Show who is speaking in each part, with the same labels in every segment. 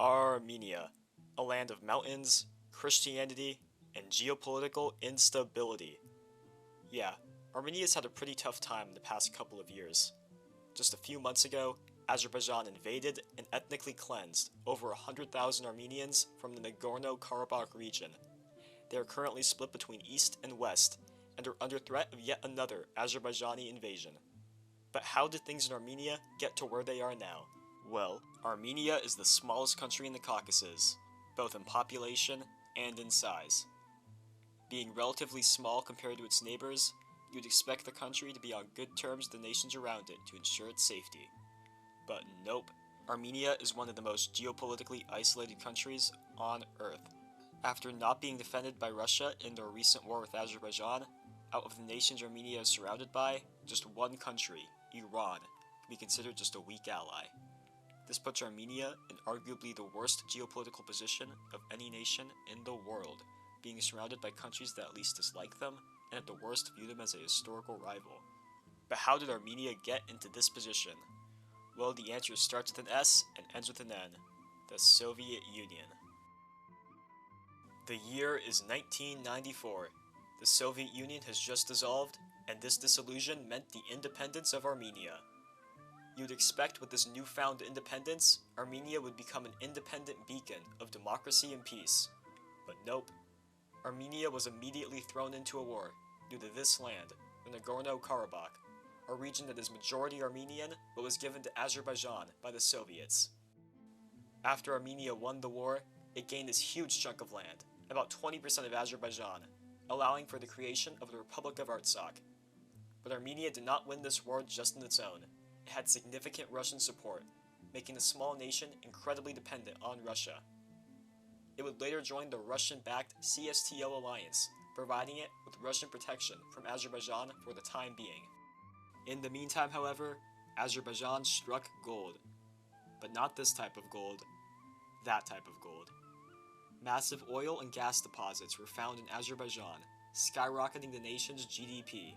Speaker 1: Armenia, a land of mountains, Christianity, and geopolitical instability. Yeah, Armenia's had a pretty tough time in the past couple of years. Just a few months ago, Azerbaijan invaded and ethnically cleansed over 100,000 Armenians from the Nagorno-Karabakh region. They are currently split between east and west and are under threat of yet another Azerbaijani invasion. But how did things in Armenia get to where they are now? Well, Armenia is the smallest country in the Caucasus, both in population and in size. Being relatively small compared to its neighbors, you'd expect the country to be on good terms with the nations around it to ensure its safety. But nope, Armenia is one of the most geopolitically isolated countries on Earth. After not being defended by Russia in their recent war with Azerbaijan, out of the nations Armenia is surrounded by, just one country, Iran, can be considered just a weak ally. This puts Armenia in arguably the worst geopolitical position of any nation in the world, being surrounded by countries that at least dislike them, and at the worst view them as a historical rival. But how did Armenia get into this position? Well, the answer starts with an S and ends with an N: the Soviet Union. The year is 1994. The Soviet Union has just dissolved, and this dissolution meant the independence of Armenia. You'd expect with this newfound independence, Armenia would become an independent beacon of democracy and peace. But nope. Armenia was immediately thrown into a war due to this land, the Nagorno-Karabakh, a region that is majority Armenian but was given to Azerbaijan by the Soviets. After Armenia won the war, it gained this huge chunk of land, about 20% of Azerbaijan, allowing for the creation of the Republic of Artsakh. But Armenia did not win this war just on its own. It had significant Russian support, making the small nation incredibly dependent on Russia. It would later join the Russian-backed CSTO alliance, providing it with Russian protection from Azerbaijan for the time being. In the meantime, however, Azerbaijan struck gold. But not this type of gold, that type of gold. Massive oil and gas deposits were found in Azerbaijan, skyrocketing the nation's GDP.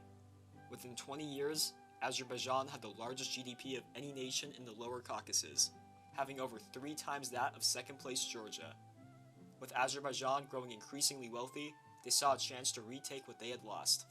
Speaker 1: Within 20 years, Azerbaijan had the largest GDP of any nation in the Lower Caucasus, having over 3 times that of second-place Georgia. With Azerbaijan growing increasingly wealthy, they saw a chance to retake what they had lost.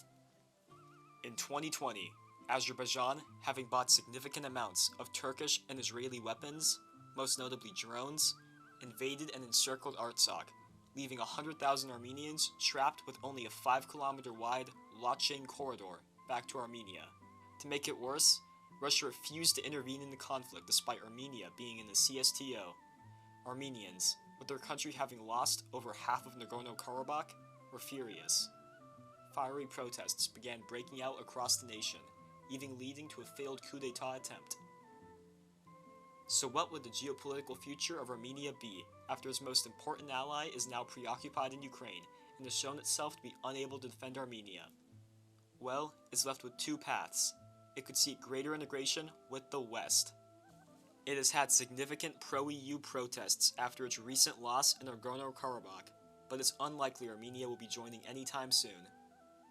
Speaker 1: In 2020, Azerbaijan, having bought significant amounts of Turkish and Israeli weapons, most notably drones, invaded and encircled Artsakh, leaving 100,000 Armenians trapped with only a 5-kilometer wide Lachin corridor back to Armenia. To make it worse, Russia refused to intervene in the conflict despite Armenia being in the CSTO. Armenians, with their country having lost over half of Nagorno-Karabakh, were furious. Fiery protests began breaking out across the nation, even leading to a failed coup d'etat attempt. So what would the geopolitical future of Armenia be after its most important ally is now preoccupied in Ukraine and has shown itself to be unable to defend Armenia? Well, it's left with 2 paths. It could seek greater integration with the West. It has had significant pro-EU protests after its recent loss in Nagorno-Karabakh, but it's unlikely Armenia will be joining anytime soon.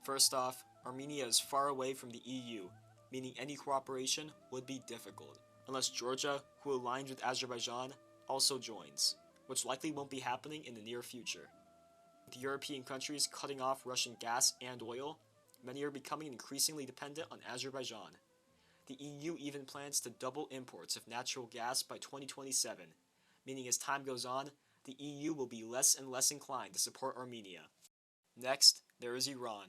Speaker 1: First off, Armenia is far away from the EU, meaning any cooperation would be difficult, unless Georgia, who aligns with Azerbaijan, also joins, which likely won't be happening in the near future. With European countries cutting off Russian gas and oil, many are becoming increasingly dependent on Azerbaijan. The EU even plans to double imports of natural gas by 2027, meaning as time goes on, the EU will be less and less inclined to support Armenia. Next, there is Iran.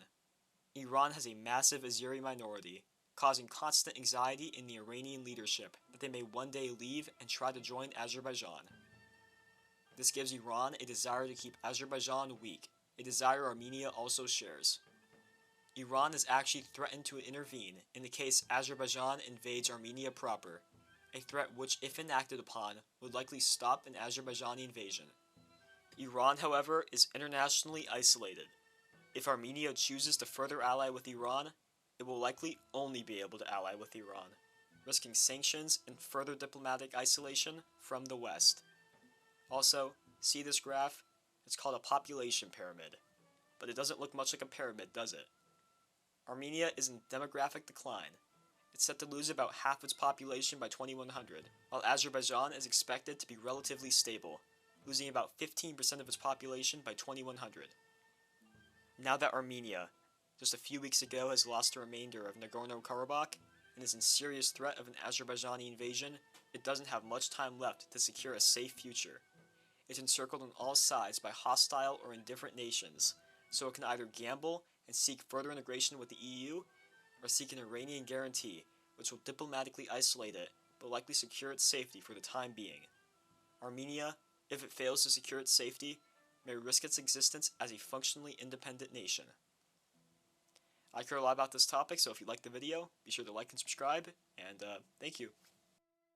Speaker 1: Iran has a massive Azeri minority, causing constant anxiety in the Iranian leadership that they may one day leave and try to join Azerbaijan. This gives Iran a desire to keep Azerbaijan weak, a desire Armenia also shares. Iran has actually threatened to intervene in the case Azerbaijan invades Armenia proper, a threat which, if enacted upon, would likely stop an Azerbaijani invasion. Iran, however, is internationally isolated. If Armenia chooses to further ally with Iran, it will likely only be able to ally with Iran, risking sanctions and further diplomatic isolation from the West. Also, see this graph? It's called a population pyramid, but it doesn't look much like a pyramid, does it? Armenia is in demographic decline, It's set to lose about half its population by 2100, while Azerbaijan is expected to be relatively stable, losing about 15% of its population by 2100. Now that Armenia, just a few weeks ago, has lost the remainder of Nagorno-Karabakh and is in serious threat of an Azerbaijani invasion, it doesn't have much time left to secure a safe future. It's encircled on all sides by hostile or indifferent nations, so it can either gamble and seek further integration with the EU, or seek an Iranian guarantee, which will diplomatically isolate it, but likely secure its safety for the time being. Armenia, if it fails to secure its safety, may risk its existence as a functionally independent nation. I care a lot about this topic, so if you liked the video, be sure to like and subscribe, and thank you.